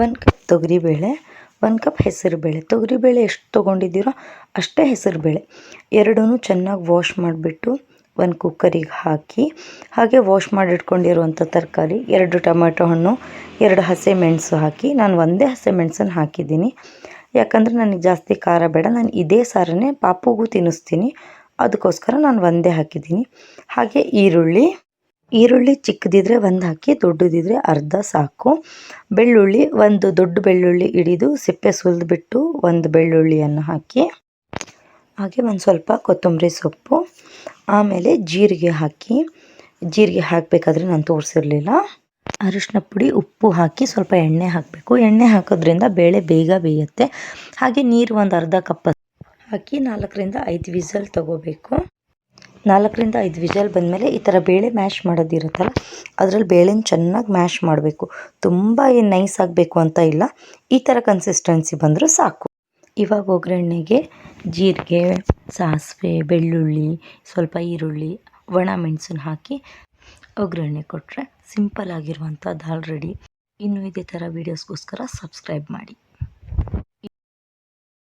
1 cup ತೊಗರಿಬೇಳೆ, 1 cup ಹೆಸರುಬೇಳೆ. ತೊಗರಿಬೇಳೆ ಎಷ್ಟು ತೊಗೊಂಡಿದ್ದೀರೋ ಅಷ್ಟೇ ಹೆಸರುಬೇಳೆ ಎರಡನ್ನೂ ಚೆನ್ನಾಗಿ ವಾಶ್ ಮಾಡಿಬಿಟ್ಟು ಒಂದು ಕುಕ್ಕರಿಗೆ ಹಾಕಿ, ಹಾಗೆ ವಾಶ್ ಮಾಡಿಟ್ಕೊಂಡಿರುವಂಥ ತರಕಾರಿ 2 ಟೊಮೆಟೊ ಹಣ್ಣು, 2 ಹಸಿಮೆಣಸು ಹಾಕಿ, ನಾನು ಒಂದೇ ಹಸಿಮೆಣಸನ್ನು ಹಾಕಿದ್ದೀನಿ. ಯಾಕಂದರೆ ನನಗೆ ಜಾಸ್ತಿ ಖಾರ ಬೇಡ, ನಾನು ಇದೇ ಸಾರನ್ನೇ ಪಾಪುಗೂ ತಿನ್ನಿಸ್ತೀನಿ, ಅದಕ್ಕೋಸ್ಕರ ನಾನು ಒಂದೇ ಹಾಕಿದ್ದೀನಿ. ಹಾಗೆ ಈರುಳ್ಳಿ ಚಿಕ್ಕದಿದ್ರೆ ಒಂದು ಹಾಕಿ, ದೊಡ್ಡದಿದ್ರೆ ಅರ್ಧ ಸಾಕು. ಬೆಳ್ಳುಳ್ಳಿ, ಒಂದು ದೊಡ್ಡ ಬೆಳ್ಳುಳ್ಳಿ ಹಿಡಿದು ಸಿಪ್ಪೆ ಸುಲಿದ್ಬಿಟ್ಟು ಒಂದು ಬೆಳ್ಳುಳ್ಳಿಯನ್ನು ಹಾಕಿ, ಹಾಗೆ ಒಂದು ಸ್ವಲ್ಪ ಕೊತ್ತಂಬರಿ ಸೊಪ್ಪು, ಆಮೇಲೆ ಜೀರಿಗೆ ಹಾಕಿ. ಜೀರಿಗೆ ಹಾಕಬೇಕಾದ್ರೆ ನಾನು ತೋರಿಸಿರಲಿಲ್ಲ. ಅರಿಶಿನ ಪುಡಿ, ಉಪ್ಪು ಹಾಕಿ ಸ್ವಲ್ಪ ಎಣ್ಣೆ ಹಾಕಬೇಕು. ಎಣ್ಣೆ ಹಾಕೋದ್ರಿಂದ ಬೇಳೆ ಬೇಗ ಬೇಯುತ್ತೆ. ಹಾಗೆ ನೀರು ಒಂದು ಅರ್ಧ ಕಪ್ ಹಾಕಿ 4ರಿಂದ 5 ವಿಸಲ್ ತೊಗೋಬೇಕು. 4ರಿಂದ 5 ವಿಸಲ್ ಬಂದಮೇಲೆ ಈ ಥರ ಬೇಳೆ ಮ್ಯಾಶ್ ಮಾಡೋದಿರುತ್ತಲ್ಲ, ಅದರಲ್ಲಿ ಬೇಳೆನ ಚೆನ್ನಾಗಿ ಮ್ಯಾಶ್ ಮಾಡಬೇಕು. ತುಂಬ ಏನು ನೈಸ್ ಆಗಬೇಕು ಅಂತ ಇಲ್ಲ, ಈ ಥರ ಕನ್ಸಿಸ್ಟೆನ್ಸಿ ಬಂದರೂ ಸಾಕು. ಇವಾಗ ಒಗ್ಗರಣೆಗೆ ಜೀರಿಗೆ, ಸಾಸಿವೆ, ಬೆಳ್ಳುಳ್ಳಿ, ಸ್ವಲ್ಪ ಈರುಳ್ಳಿ, ಒಣ ಮೆಣಸನ್ನು ಹಾಕಿ ಒಗ್ಗರಣೆ ಕೊಟ್ಟರೆ ಸಿಂಪಲ್ ಆಗಿರುವಂಥ ದಾಲ್ ರೆಡಿ. ಇನ್ನೂ ಇದೇ ಥರ ವೀಡಿಯೋಸ್ಗೋಸ್ಕರ ಸಬ್ಸ್ಕ್ರೈಬ್ ಮಾಡಿ.